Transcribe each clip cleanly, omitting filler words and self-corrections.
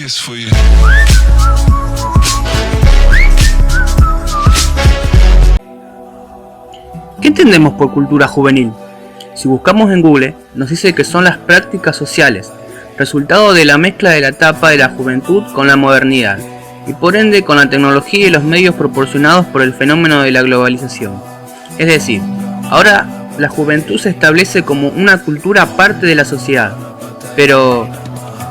kiss for you. ¿Qué entendemos por cultura juvenil? Si buscamos en Google, nos dice que son las prácticas sociales, resultado de la mezcla de la etapa de la juventud con la modernidad, y por ende con la tecnología y los medios proporcionados por el fenómeno de la globalización. Es decir, ahora la juventud se establece como una cultura aparte de la sociedad. Pero,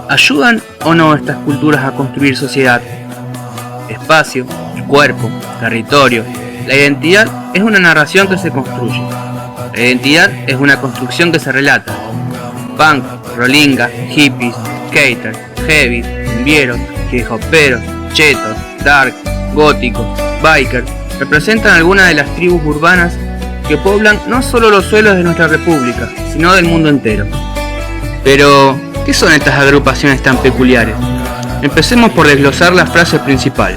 ¿ayudan o no estas culturas a construir sociedad? Espacio, cuerpo, territorio. La identidad es una narración que se construye. La identidad es una construcción que se relata. Punk, rolinga, hippies, skaters, heavy, cumbieros, hip-hoperos, chetos, dark, góticos, bikers, representan algunas de las tribus urbanas que poblan no solo los suelos de nuestra república, sino del mundo entero. Pero, ¿qué son estas agrupaciones tan peculiares? Empecemos por desglosar la frase principal.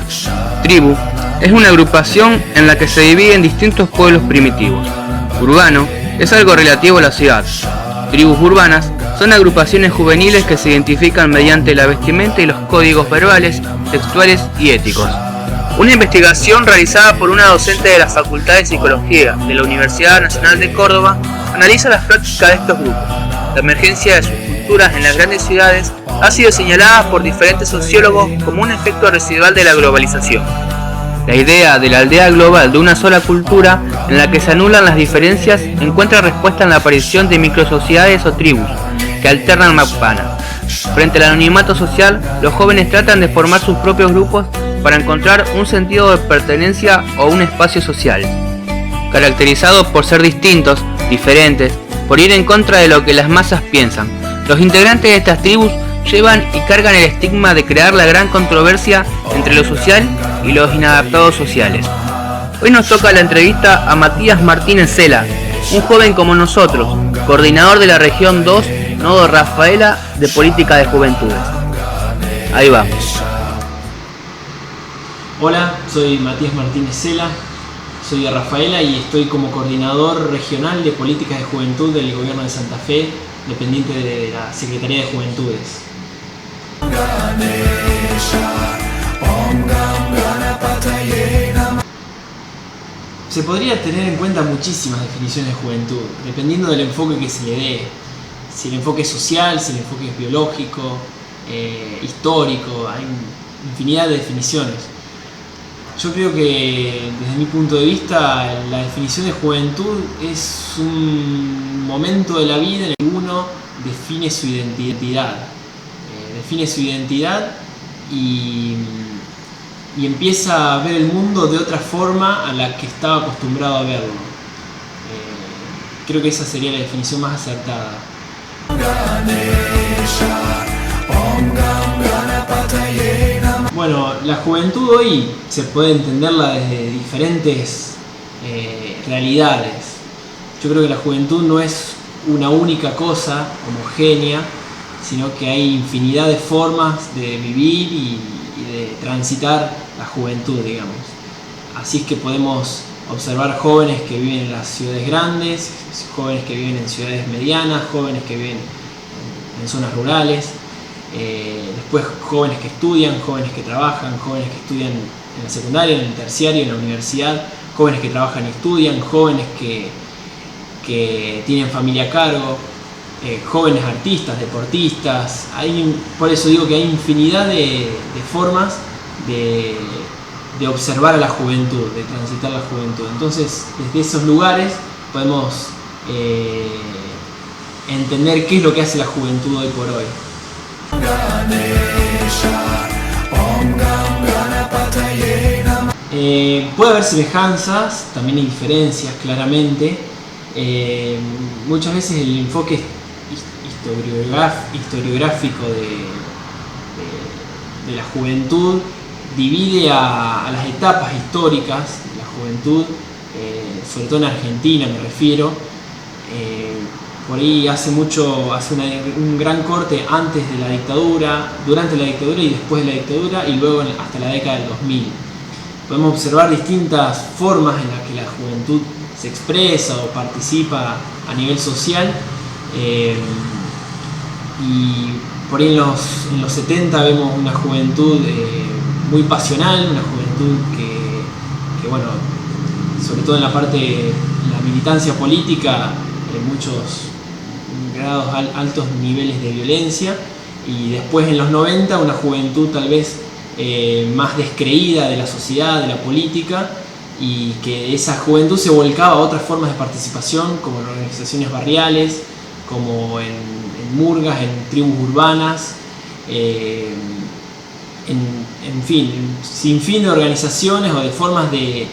Tribu es una agrupación en la que se dividen distintos pueblos primitivos. Urbano es algo relativo a la ciudad. Tribus urbanas son agrupaciones juveniles que se identifican mediante la vestimenta y los códigos verbales, textuales y éticos. Una investigación realizada por una docente de la Facultad de Psicología de la Universidad Nacional de Córdoba analiza las prácticas de estos grupos. La emergencia de sus culturas en las grandes ciudades ha sido señalada por diferentes sociólogos como un efecto residual de la globalización. La idea de la aldea global de una sola cultura en la que se anulan las diferencias encuentra respuesta en la aparición de microsociedades o tribus que alternan mapana. Frente al anonimato social, los jóvenes tratan de formar sus propios grupos para encontrar un sentido de pertenencia o un espacio social, caracterizados por ser distintos, diferentes, por ir en contra de lo que las masas piensan. Los integrantes de estas tribus llevan y cargan el estigma de crear la gran controversia entre lo social y los inadaptados sociales. Hoy nos toca la entrevista a Matías Martínez Cela, un joven como nosotros, coordinador de la región 2, Nodo Rafaela de Política de Juventudes. Ahí vamos. Hola, soy Matías Martínez Cela, soy de Rafaela y estoy como coordinador regional de Políticas de Juventud del Gobierno de Santa Fe, dependiente de la Secretaría de Juventudes. Se podría tener en cuenta muchísimas definiciones de juventud, dependiendo del enfoque que se le dé. Si el enfoque es social, si el enfoque es biológico, histórico, hay infinidad de definiciones. Yo creo que desde mi punto de vista la definición de juventud es un momento de la vida en el que uno define su identidad. Define su identidad y empieza a ver el mundo de otra forma a la que estaba acostumbrado a verlo. Creo que esa sería la definición más acertada. Bueno, la juventud hoy se puede entenderla desde diferentes realidades. Yo creo que la juventud no es una única cosa homogénea, sino que hay infinidad de formas de vivir y de transitar la juventud, digamos. Así es que podemos observar jóvenes que viven en las ciudades grandes, jóvenes que viven en ciudades medianas, jóvenes que viven en zonas rurales, después jóvenes que estudian, jóvenes que trabajan, jóvenes que estudian en la secundaria, en el terciario, en la universidad, jóvenes que trabajan y estudian, jóvenes que tienen familia a cargo, jóvenes artistas, deportistas. Por eso digo que hay infinidad de formas de observar a la juventud, de transitar la juventud. Entonces, desde esos lugares podemos entender qué es lo que hace la juventud hoy por hoy. Puede haber semejanzas, también hay diferencias claramente. Muchas veces el enfoque historiográfico de la juventud divide a las etapas históricas de la juventud, sobre todo en Argentina me refiero. Por ahí hace un gran corte antes de la dictadura, durante la dictadura y después de la dictadura, y luego hasta la década del 2000. Podemos observar distintas formas en las que la juventud se expresa o participa a nivel social, y Por ahí en los 70 vemos una juventud muy pasional, una juventud que, bueno, sobre todo en la parte de la militancia política, en muchos grados altos niveles de violencia, y después en los 90 una juventud tal vez más descreída de la sociedad, de la política, y que esa juventud se volcaba a otras formas de participación, como en organizaciones barriales, como en murgas, en tribus urbanas, en fin, sin fin de organizaciones o de formas de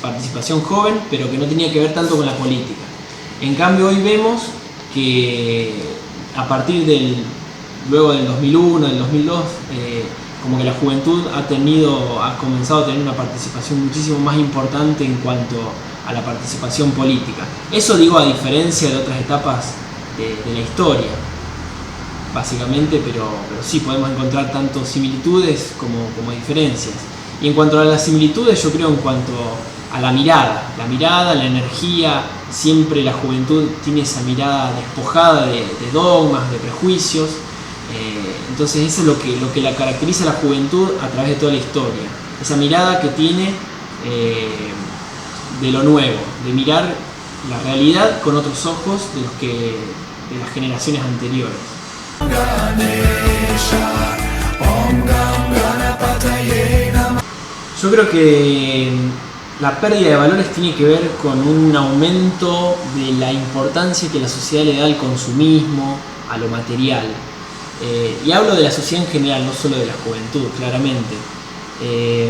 participación joven, pero que no tenía que ver tanto con la política. En cambio hoy vemos que a partir luego del 2001, del 2002, como que la juventud ha comenzado a tener una participación muchísimo más importante en cuanto a la participación política. Eso digo a diferencia de otras etapas de la historia, básicamente, pero sí podemos encontrar tanto similitudes como diferencias. Y en cuanto a las similitudes, yo creo en cuanto a la mirada, la energía, siempre la juventud tiene esa mirada despojada de dogmas, de prejuicios. Entonces eso es lo que la caracteriza a la juventud a través de toda la historia, esa mirada que tiene de lo nuevo, de mirar la realidad con otros ojos de las generaciones anteriores. Yo creo que la pérdida de valores tiene que ver con un aumento de la importancia que la sociedad le da al consumismo, a lo material. Y hablo de la sociedad en general, no solo de la juventud, claramente.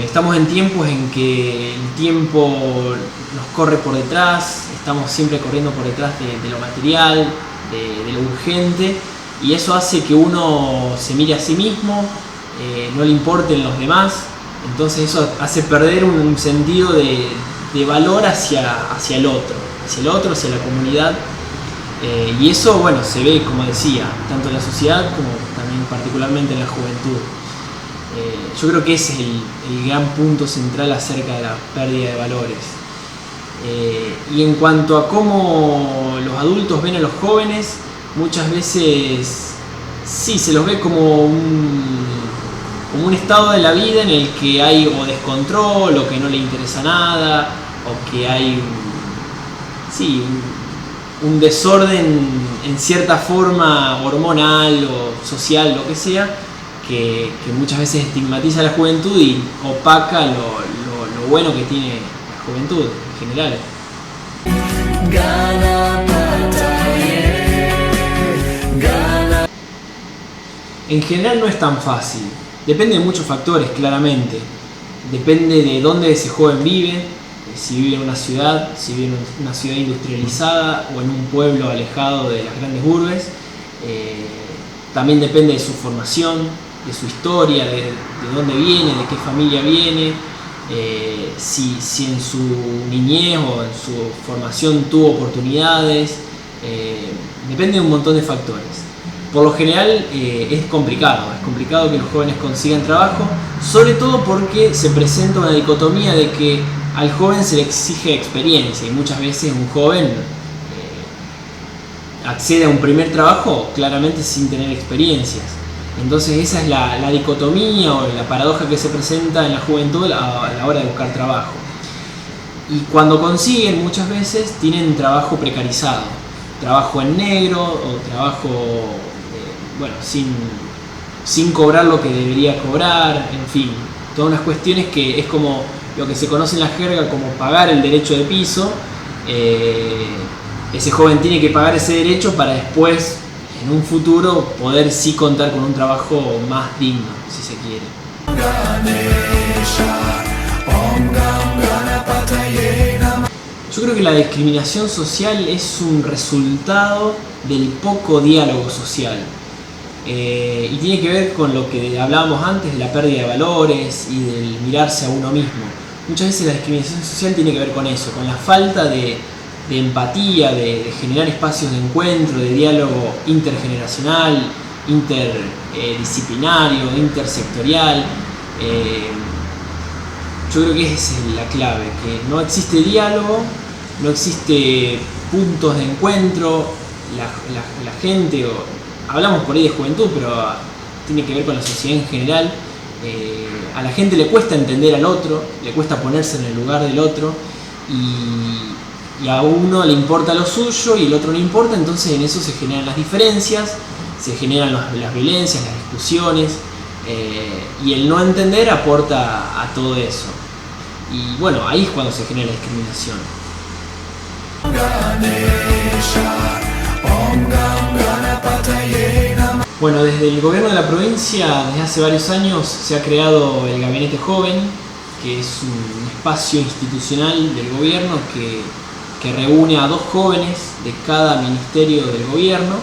Estamos en tiempos en que el tiempo nos corre por detrás, estamos siempre corriendo por detrás de lo material, de lo urgente, y eso hace que uno se mire a sí mismo, no le importen los demás. Entonces eso hace perder un sentido de valor hacia el otro, hacia la comunidad. Y eso, bueno, se ve, como decía, tanto en la sociedad como también particularmente en la juventud. Yo creo que ese es el gran punto central acerca de la pérdida de valores. Y en cuanto a cómo los adultos ven a los jóvenes, muchas veces sí se los ve como un estado de la vida en el que hay o descontrol, o que no le interesa nada, o que hay un desorden en cierta forma hormonal o social, lo que sea, que muchas veces estigmatiza a la juventud y opaca lo bueno que tiene la juventud en general. En general no es tan fácil, depende de muchos factores, claramente. Depende de dónde ese joven vive, si vive en una ciudad, si vive en una ciudad industrializada o en un pueblo alejado de las grandes urbes. También depende de su formación, de su historia, de dónde viene, de qué familia viene, si en su niñez o en su formación tuvo oportunidades. Depende de un montón de factores. Por lo general es complicado que los jóvenes consigan trabajo, sobre todo porque se presenta una dicotomía de que al joven se le exige experiencia, y muchas veces un joven accede a un primer trabajo claramente sin tener experiencias. Entonces esa es la dicotomía o la paradoja que se presenta en la juventud a la hora de buscar trabajo. Y cuando consiguen, muchas veces tienen trabajo precarizado, trabajo en negro o trabajo sin cobrar lo que debería cobrar, en fin, todas unas cuestiones que es como lo que se conoce en la jerga como pagar el derecho de piso. Ese joven tiene que pagar ese derecho para después, en un futuro, poder sí contar con un trabajo más digno, si se quiere. Yo creo que la discriminación social es un resultado del poco diálogo social. Y tiene que ver con lo que hablábamos antes de la pérdida de valores y del mirarse a uno mismo. Muchas veces la discriminación social tiene que ver con eso, con la falta de empatía, de generar espacios de encuentro, de diálogo intergeneracional, interdisciplinario, intersectorial. Yo creo que esa es la clave, que no existe diálogo, no existe puntos de encuentro, la gente hablamos por ahí de juventud, pero tiene que ver con la sociedad en general. A la gente le cuesta entender al otro, le cuesta ponerse en el lugar del otro, y a uno le importa lo suyo y el otro no importa, entonces en eso se generan las diferencias, se generan las violencias, las discusiones, y el no entender aporta a todo eso. Y bueno, ahí es cuando se genera la discriminación. Bueno, desde el gobierno de la provincia, desde hace varios años, se ha creado el Gabinete Joven, que es un espacio institucional del gobierno que reúne a 2 jóvenes de cada ministerio del gobierno,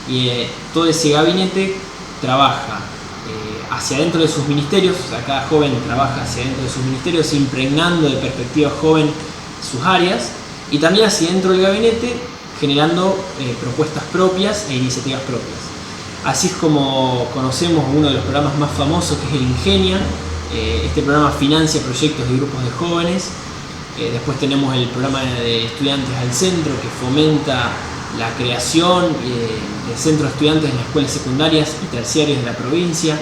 y todo ese gabinete trabaja hacia adentro de sus ministerios, o sea, cada joven trabaja hacia adentro de sus ministerios, impregnando de perspectiva joven sus áreas, y también hacia dentro del gabinete generando propuestas propias e iniciativas propias. Así es como conocemos uno de los programas más famosos, que es el Ingenia. Este programa financia proyectos de grupos de jóvenes. Después tenemos el programa de Estudiantes al Centro, que fomenta la creación de centros de estudiantes en las escuelas secundarias y terciarias de la provincia.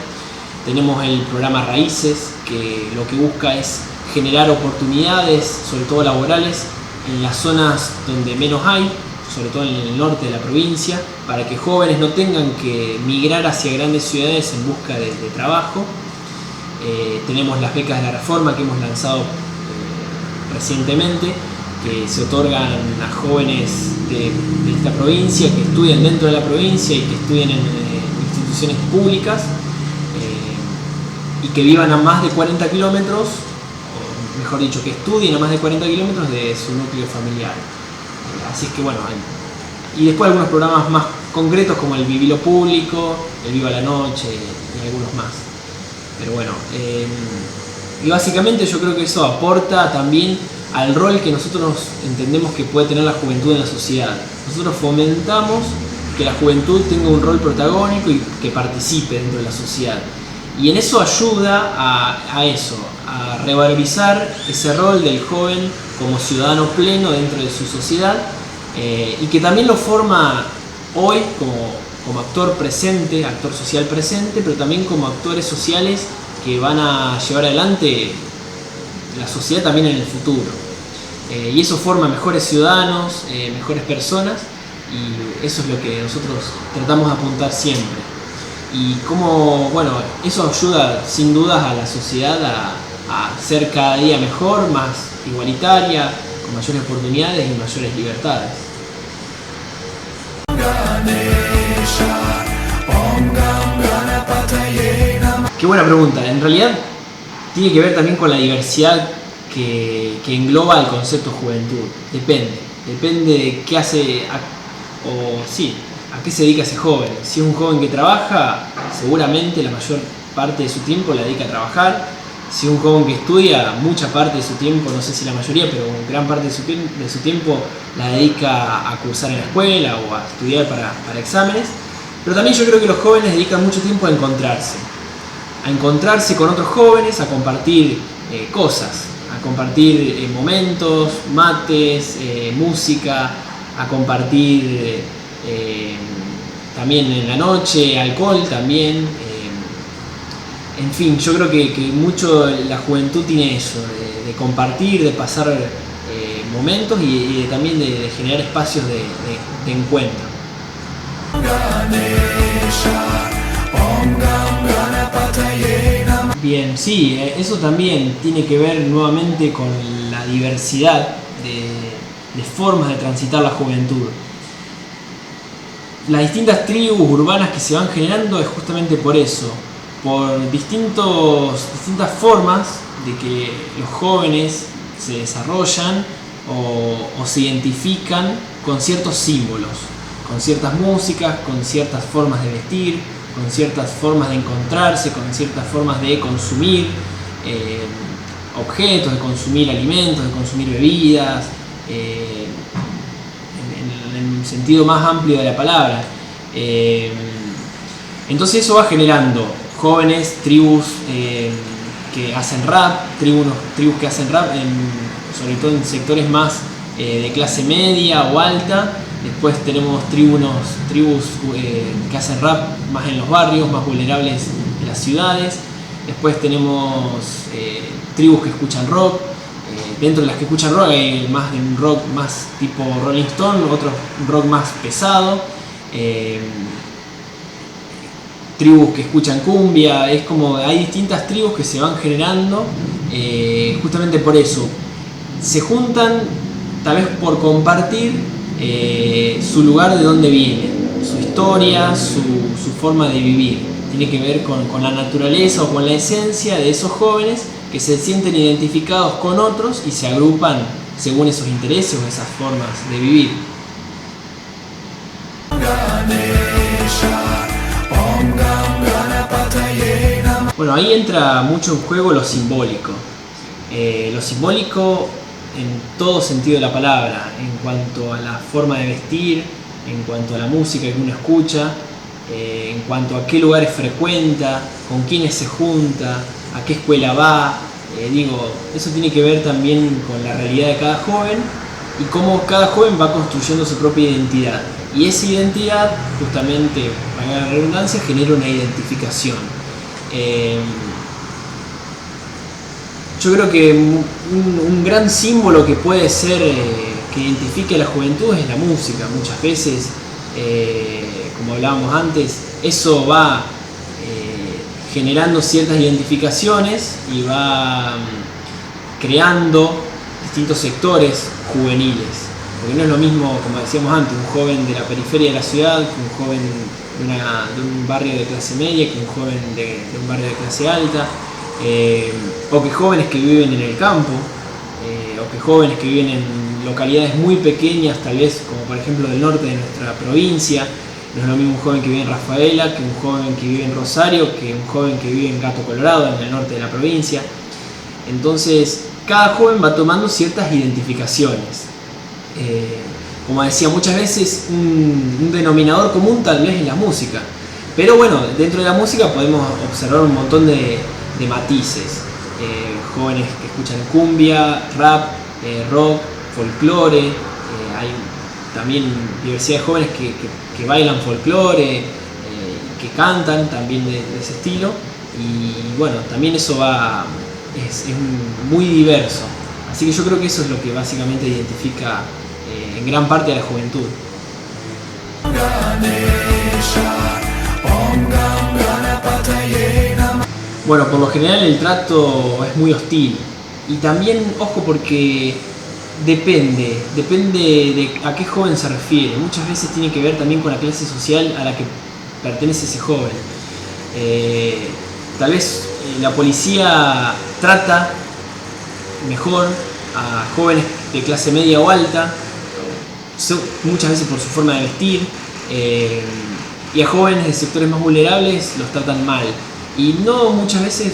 Tenemos el programa Raíces, que lo que busca es generar oportunidades, sobre todo laborales, en las zonas donde menos hay, sobre todo en el norte de la provincia, para que jóvenes no tengan que migrar hacia grandes ciudades en busca de trabajo. Tenemos las becas de la Reforma, que hemos lanzado recientemente, que se otorgan a jóvenes de esta provincia que estudian dentro de la provincia y que estudian en instituciones públicas, y que vivan a más de 40 kilómetros, o mejor dicho, que estudien a más de 40 kilómetros de su núcleo familiar. Así es que bueno, y después algunos programas más concretos como el Vivilo Público, el Viva la Noche y algunos más. Pero bueno, y básicamente yo creo que eso aporta también al rol que nosotros entendemos que puede tener la juventud en la sociedad. Nosotros fomentamos que la juventud tenga un rol protagónico y que participe dentro de la sociedad. Y en eso ayuda a revalorizar ese rol del joven como ciudadano pleno dentro de su sociedad, y que también lo forma hoy como actor presente, actor social presente, pero también como actores sociales que van a llevar adelante la sociedad también en el futuro. Y eso forma mejores ciudadanos, mejores personas, y eso es lo que nosotros tratamos de apuntar siempre. Y como, bueno, eso ayuda sin dudas a la sociedad a ser cada día mejor, más igualitaria, con mayores oportunidades y mayores libertades. Qué buena pregunta. En realidad tiene que ver también con la diversidad que engloba el concepto juventud. Depende de qué hace, a qué se dedica ese joven. Si es un joven que trabaja, seguramente la mayor parte de su tiempo la dedica a trabajar. Si es un joven que estudia, mucha parte de su tiempo, no sé si la mayoría, pero gran parte de su tiempo la dedica a cursar en la escuela o a estudiar para exámenes. Pero también yo creo que los jóvenes dedican mucho tiempo a encontrarse con otros jóvenes, a compartir cosas, a compartir momentos, mates, música, a compartir también en la noche, alcohol también. En fin, yo creo que mucho la juventud tiene eso, de compartir, de pasar momentos y también de generar espacios de encuentro. Bien, sí, eso también tiene que ver nuevamente con la diversidad de formas de transitar la juventud. Las distintas tribus urbanas que se van generando es justamente por eso, por distintas formas de que los jóvenes se desarrollan o se identifican con ciertos símbolos, con ciertas músicas, con ciertas formas de vestir, con ciertas formas de encontrarse, con ciertas formas de consumir objetos, de consumir alimentos, de consumir bebidas, en el sentido más amplio de la palabra. Entonces eso va generando jóvenes, tribus que hacen rap, tribus que hacen rap, sobre todo en sectores más de clase media o alta, Después tenemos tribus que hacen rap más en los barrios, más vulnerables en las ciudades. Después tenemos tribus que escuchan rock. Dentro de las que escuchan rock hay más de un rock más tipo Rolling Stone, otro rock más pesado. Tribus que escuchan cumbia, es como hay distintas tribus que se van generando justamente por eso. Se juntan tal vez por compartir su lugar de donde vienen, su historia, su forma de vivir. Tiene que ver con la naturaleza o con la esencia de esos jóvenes que se sienten identificados con otros y se agrupan según esos intereses o esas formas de vivir. Bueno, ahí entra mucho en juego lo simbólico. Lo simbólico en todo sentido de la palabra, en cuanto a la forma de vestir, en cuanto a la música que uno escucha, en cuanto a qué lugares frecuenta, con quiénes se junta, a qué escuela va. Eso tiene que ver también con la realidad de cada joven y cómo cada joven va construyendo su propia identidad. Y esa identidad, justamente, para la redundancia, genera una identificación. Yo creo que un gran símbolo que puede ser que identifique a la juventud es la música. Muchas veces, como hablábamos antes, eso va generando ciertas identificaciones y va creando distintos sectores juveniles. Porque no es lo mismo, como decíamos antes, un joven de la periferia de la ciudad que un joven de un barrio de clase media, que un joven de un barrio de clase alta, o que jóvenes que viven en el campo, o que jóvenes que viven en localidades muy pequeñas, tal vez como por ejemplo del norte de nuestra provincia. No es lo mismo un joven que vive en Rafaela que un joven que vive en Rosario, que un joven que vive en Gato Colorado, en el norte de la provincia. Entonces, cada joven va tomando ciertas identificaciones. Como decía, muchas veces un denominador común tal vez es la música. Pero bueno, dentro de la música podemos observar un montón de matices. Jóvenes que escuchan cumbia, rap, rock, folclore. Hay también diversidad de jóvenes que bailan folclore, que cantan también de ese estilo. Y bueno, también eso es muy diverso. Así que yo creo que eso es lo que básicamente identifica en gran parte a la juventud. Bueno, por lo general el trato es muy hostil. Y también, ojo, porque depende de a qué joven se refiere. Muchas veces tiene que ver también con la clase social a la que pertenece ese joven. Tal vez la policía trata mejor a jóvenes de clase media o alta, muchas veces por su forma de vestir, y a jóvenes de sectores más vulnerables los tratan mal. Y no muchas veces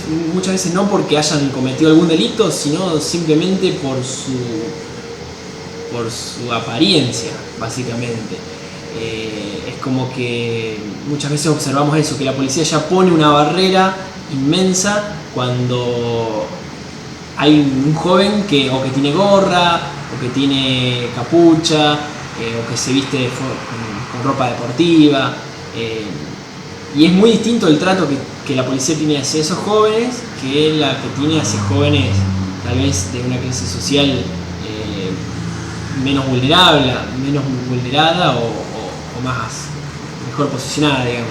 no porque hayan cometido algún delito, sino simplemente por su apariencia, básicamente. Es como que muchas veces observamos eso, que la policía ya pone una barrera inmensa cuando hay un joven que tiene gorra, o que tiene capucha, o que se viste con ropa deportiva. Y es muy distinto el trato que la policía tiene hacia esos jóvenes que la que tiene hacia jóvenes tal vez de una clase social menos vulnerada o mejor posicionada, digamos.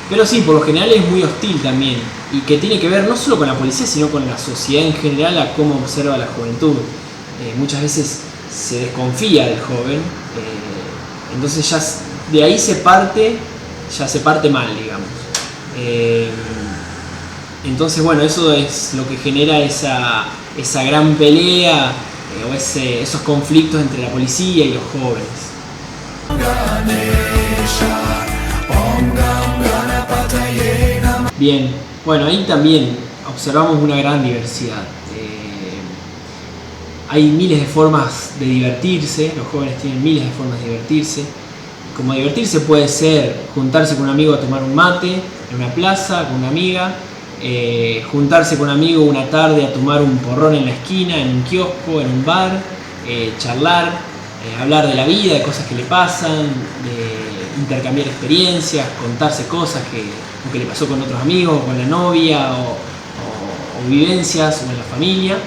Pero sí, por lo general es muy hostil también, y que tiene que ver no solo con la policía, sino con la sociedad en general, a cómo observa a la juventud. Muchas veces se desconfía del joven, entonces ya de ahí se parte mal, digamos. Entonces, bueno, eso es lo que genera esa gran pelea o esos conflictos entre la policía y los jóvenes. Bien, bueno, ahí también observamos una gran diversidad. Hay miles de formas de divertirse, los jóvenes tienen miles de formas de divertirse. Como divertirse puede ser juntarse con un amigo a tomar un mate en una plaza con una amiga, juntarse con un amigo una tarde a tomar un porrón en la esquina, en un kiosco, en un bar, charlar, hablar de la vida, de cosas que le pasan, de intercambiar experiencias, contarse cosas que le pasó con otros amigos, con la novia o vivencias o en la familia.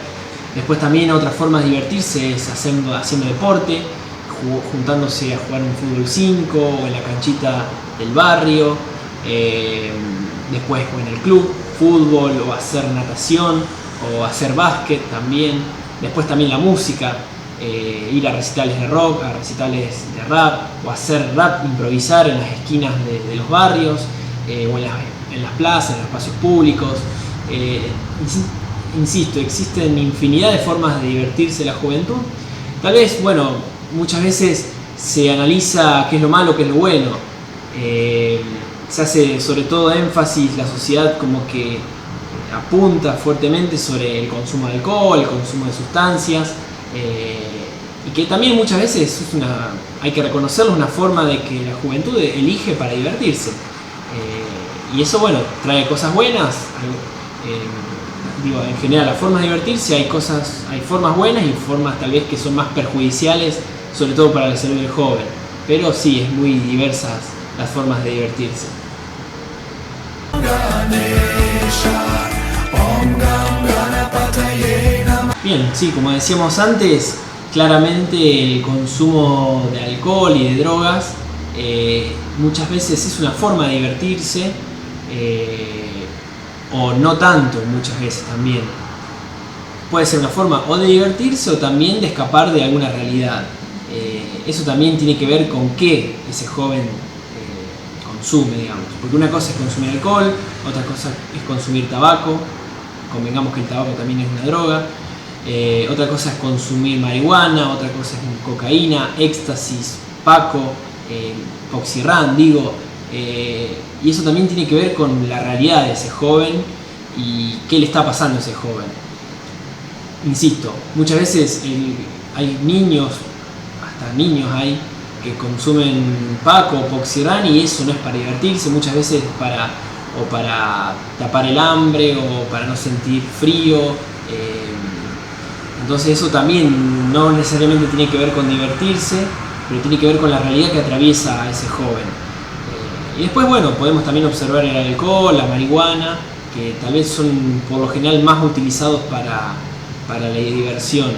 Después también otra forma de divertirse es haciendo deporte, juntándose a jugar un fútbol 5 o en la canchita del barrio, después en el club, fútbol o hacer natación o hacer básquet también. Después también la música, ir a recitales de rock, a recitales de rap o hacer rap, improvisar en las esquinas de los barrios o en las plazas, en los espacios públicos. Insisto, existen infinidad de formas de divertirse la juventud. Tal vez, bueno, muchas veces se analiza qué es lo malo, qué es lo bueno. Se hace sobre todo énfasis, la sociedad como que apunta fuertemente sobre el consumo de alcohol, el consumo de sustancias, y que también muchas veces hay que reconocerlo, una forma de que la juventud elige para divertirse. Y eso, bueno, trae cosas buenas. En general, las formas de divertirse, hay formas buenas y formas tal vez que son más perjudiciales, sobre todo para la salud del joven. Pero sí, es muy diversas las formas de divertirse. Bien, sí, como decíamos antes, claramente el consumo de alcohol y de drogas muchas veces es una forma de divertirse, o no tanto muchas veces también. Puede ser una forma o de divertirse o también de escapar de alguna realidad. Eso también tiene que ver con qué ese joven consume, digamos. Porque una cosa es consumir alcohol, otra cosa es consumir tabaco. Convengamos que el tabaco también es una droga. Otra cosa es consumir marihuana, otra cosa es cocaína, éxtasis, paco, oxirran, digo. Y eso también tiene que ver con la realidad de ese joven y qué le está pasando a ese joven. Insisto, muchas veces hay niños, hasta niños hay, que consumen paco o poxirrán y eso no es para divertirse, muchas veces para tapar el hambre o para no sentir frío. Entonces eso también no necesariamente tiene que ver con divertirse, pero tiene que ver con la realidad que atraviesa a ese joven. Y después, bueno, podemos también observar el alcohol, la marihuana, que tal vez son por lo general más utilizados para la diversión.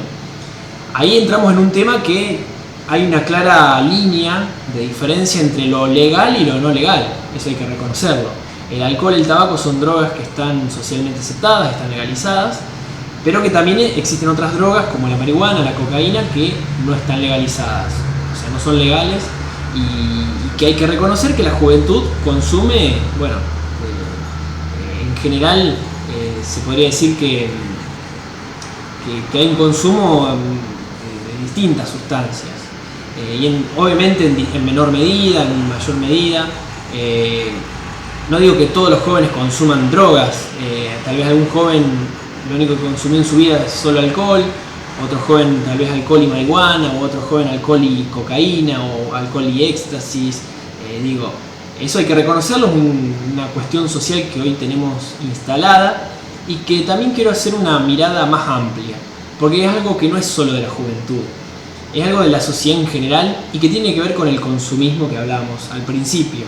Ahí entramos en un tema que hay una clara línea de diferencia entre lo legal y lo no legal, eso hay que reconocerlo. El alcohol y el tabaco son drogas que están socialmente aceptadas, están legalizadas, pero que también existen otras drogas como la marihuana, la cocaína, que no están legalizadas, o sea, no son legales. Y que hay que reconocer que la juventud consume, bueno, en general se podría decir que hay un consumo de distintas sustancias, y obviamente en menor medida, en mayor medida. No digo que todos los jóvenes consuman drogas, tal vez algún joven lo único que consumió en su vida es solo alcohol, otro joven tal vez alcohol y marihuana, o otro joven alcohol y cocaína, o alcohol y éxtasis. Eso hay que reconocerlo, es una cuestión social que hoy tenemos instalada y que también quiero hacer una mirada más amplia, porque es algo que no es solo de la juventud, es algo de la sociedad en general y que tiene que ver con el consumismo que hablábamos al principio.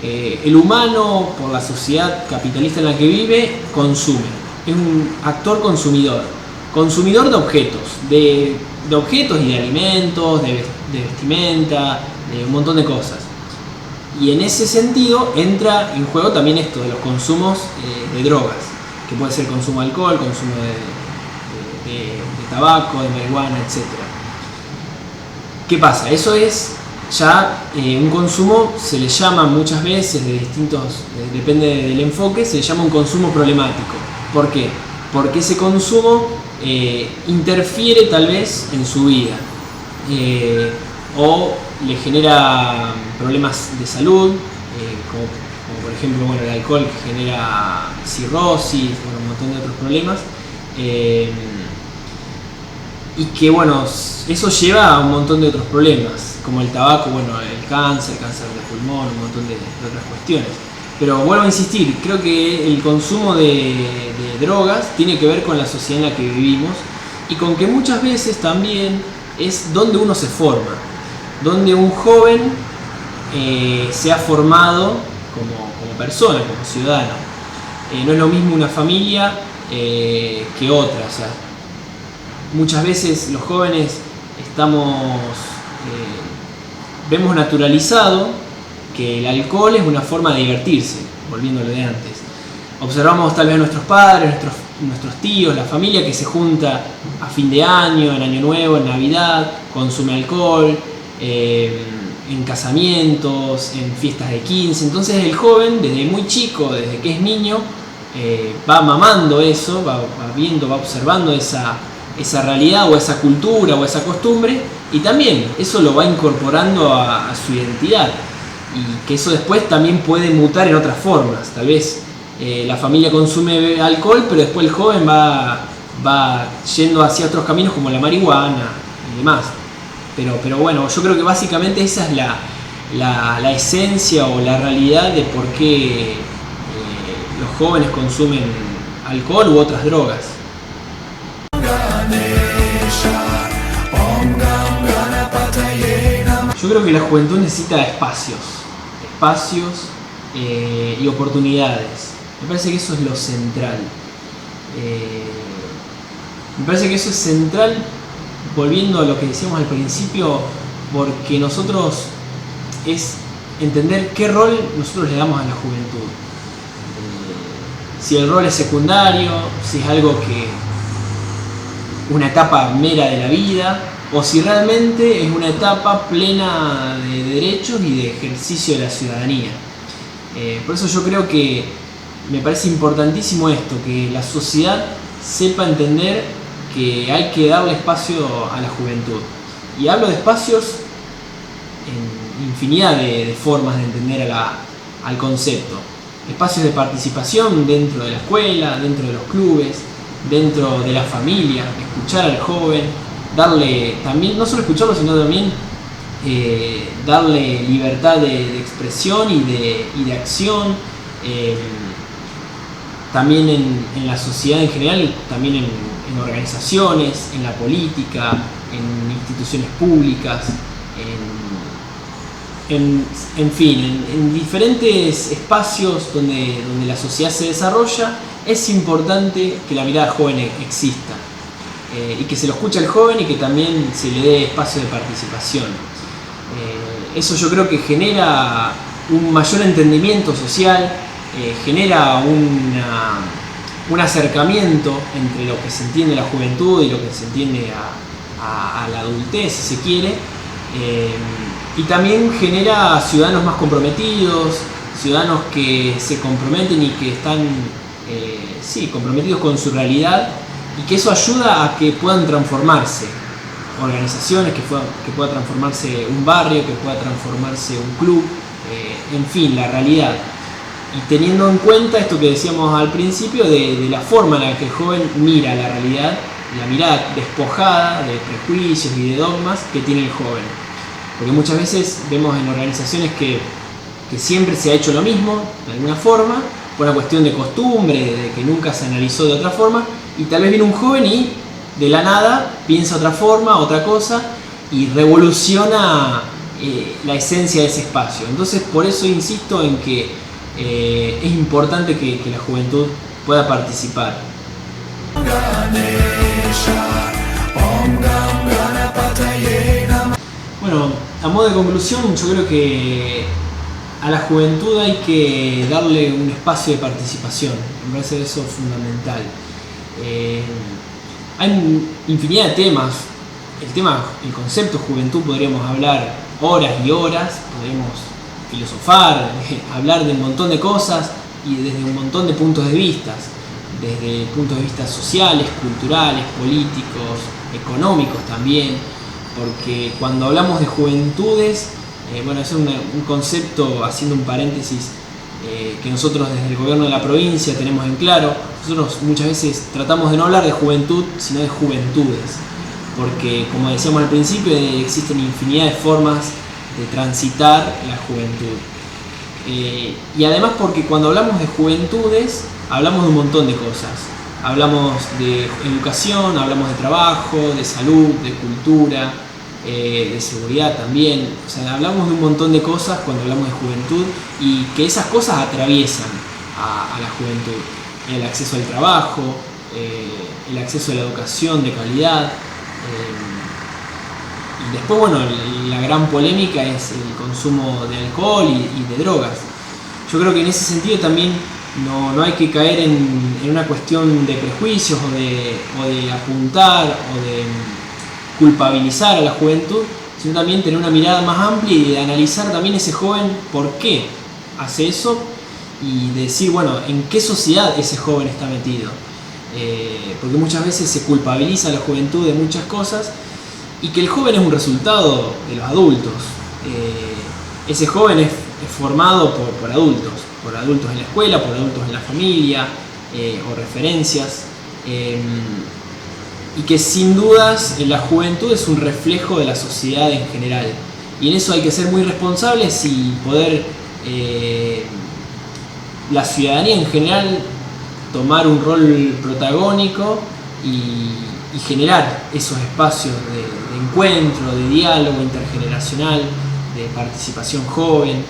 El humano, por la sociedad capitalista en la que vive, consume, es un actor consumidor de objetos, de objetos y de alimentos, de vestimenta, de un montón de cosas. Y en ese sentido entra en juego también esto de los consumos de drogas, que puede ser consumo de alcohol, consumo de tabaco, de marihuana, etc. ¿Qué pasa? Eso es ya un consumo, se le llama muchas veces, depende del enfoque, se le llama un consumo problemático. ¿Por qué? Porque ese consumo interfiere tal vez en su vida, o le genera problemas de salud, como por ejemplo, bueno, el alcohol que genera cirrosis, bueno, un montón de otros problemas, y que bueno, eso lleva a un montón de otros problemas, como el tabaco, bueno, el cáncer de pulmón, un montón de otras cuestiones. Pero vuelvo a insistir, creo que el consumo de drogas tiene que ver con la sociedad en la que vivimos y con que muchas veces también es donde uno se forma, donde un joven se ha formado como persona, como ciudadano. No es lo mismo una familia que otra. O sea, muchas veces los jóvenes vemos naturalizado que el alcohol es una forma de divertirse, volviendo a lo de antes. Observamos tal vez a nuestros padres, nuestros tíos, la familia que se junta a fin de año, en Año Nuevo, en Navidad, consume alcohol, en casamientos, en fiestas de 15. Entonces el joven, desde muy chico, desde que es niño, va mamando eso, va viendo, va observando esa realidad o esa cultura o esa costumbre, y también eso lo va incorporando a su identidad, y que eso después también puede mutar en otras formas. Tal vez la familia consume alcohol, pero después el joven va yendo hacia otros caminos como la marihuana y demás. Pero bueno, yo creo que básicamente esa es la esencia o la realidad de por qué los jóvenes consumen alcohol u otras drogas. Yo creo que la juventud necesita espacios y oportunidades. Me parece que eso es lo central. Me parece que eso es central, volviendo a lo que decíamos al principio, porque nosotros es entender qué rol nosotros le damos a la juventud. Si el rol es secundario, si es algo una etapa mera de la vida, o si realmente es una etapa plena de derechos y de ejercicio de la ciudadanía. Por eso yo creo que me parece importantísimo esto, que la sociedad sepa entender que hay que darle espacio a la juventud. Y hablo de espacios en infinidad de formas de entender al concepto. Espacios de participación dentro de la escuela, dentro de los clubes, dentro de la familia, escuchar al joven, darle también, no solo escucharlo, sino también darle libertad de expresión y de acción, también en la sociedad en general, también en organizaciones, en la política, en instituciones públicas, en fin, en diferentes espacios donde la sociedad se desarrolla. Es importante que la mirada joven exista, y que se lo escuche al joven y que también se le dé espacio de participación. Eso yo creo que genera un mayor entendimiento social, genera un acercamiento entre lo que se entiende la juventud y lo que se entiende a la adultez, si se quiere, y también genera ciudadanos más comprometidos, ciudadanos que se comprometen y que están comprometidos con su realidad, y que eso ayuda a que puedan transformarse organizaciones, que pueda transformarse un barrio, que pueda transformarse un club, en fin, la realidad. Y teniendo en cuenta esto que decíamos al principio de la forma en la que el joven mira la realidad, la mirada despojada de prejuicios y de dogmas que tiene el joven. Porque muchas veces vemos en organizaciones que siempre se ha hecho lo mismo, de alguna forma, por una cuestión de costumbre, de que nunca se analizó de otra forma, y tal vez viene un joven y de la nada piensa otra forma, otra cosa, y revoluciona la esencia de ese espacio. Entonces, por eso insisto en que es importante que la juventud pueda participar. Bueno, a modo de conclusión, yo creo que a la juventud hay que darle un espacio de participación. Me parece eso fundamental. Hay infinidad de temas. El concepto juventud podríamos hablar horas y horas, podríamos filosofar, hablar de un montón de cosas y desde un montón de puntos de vista, desde puntos de vista sociales, culturales, políticos, económicos también, porque cuando hablamos de juventudes, es un concepto, haciendo un paréntesis, que nosotros desde el gobierno de la provincia tenemos en claro. Nosotros muchas veces tratamos de no hablar de juventud, sino de juventudes, porque como decíamos al principio, existen infinidad de formas de transitar la juventud. Y además porque cuando hablamos de juventudes, hablamos de un montón de cosas. Hablamos de educación, hablamos de trabajo, de salud, de cultura, de seguridad también. O sea, hablamos de un montón de cosas cuando hablamos de juventud y que esas cosas atraviesan a la juventud. El acceso al trabajo, el acceso a la educación de calidad. Y después, bueno, la gran polémica es el consumo de alcohol y de drogas. Yo creo que en ese sentido también no hay que caer en una cuestión de prejuicios o de apuntar o de culpabilizar a la juventud, sino también tener una mirada más amplia y de analizar también ese joven por qué hace eso y de decir, bueno, en qué sociedad ese joven está metido. Porque muchas veces se culpabiliza a la juventud de muchas cosas y que el joven es un resultado de los adultos. Ese joven es formado por adultos en la escuela, por adultos en la familia o referencias. Y que sin dudas la juventud es un reflejo de la sociedad en general. Y en eso hay que ser muy responsables y poder, la ciudadanía en general, tomar un rol protagónico y generar esos espacios de encuentro, de diálogo intergeneracional, de participación joven,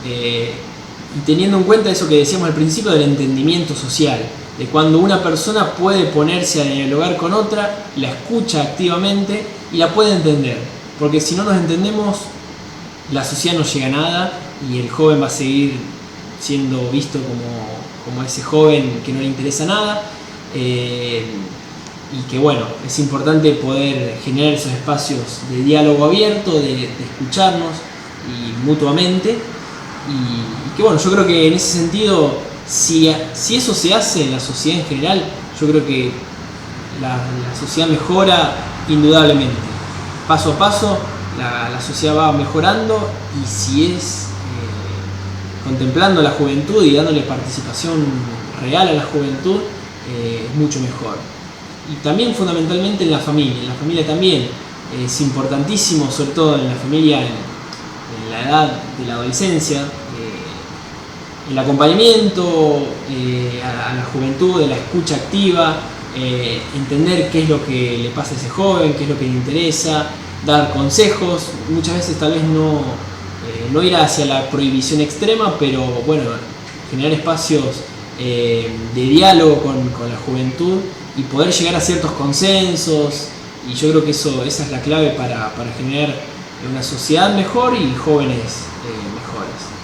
y teniendo en cuenta eso que decíamos al principio del entendimiento social, de cuando una persona puede ponerse a dialogar con otra, la escucha activamente y la puede entender, porque si no nos entendemos, la sociedad no llega a nada y el joven va a seguir siendo visto como ese joven que no le interesa nada, y que bueno, es importante poder generar esos espacios de diálogo abierto, de escucharnos y mutuamente, y que bueno, yo creo que en ese sentido, si eso se hace en la sociedad en general, yo creo que la sociedad mejora indudablemente. Paso a paso la sociedad va mejorando y si es contemplando a la juventud y dándole participación real a la juventud, es mucho mejor. Y también fundamentalmente en la familia también es importantísimo, sobre todo en la familia en la edad de la adolescencia, el acompañamiento a la juventud, de la escucha activa, entender qué es lo que le pasa a ese joven, qué es lo que le interesa, dar consejos, muchas veces tal vez no ir hacia la prohibición extrema, pero bueno, generar espacios de diálogo con la juventud y poder llegar a ciertos consensos, y yo creo que esa es la clave para generar una sociedad mejor y jóvenes mejores.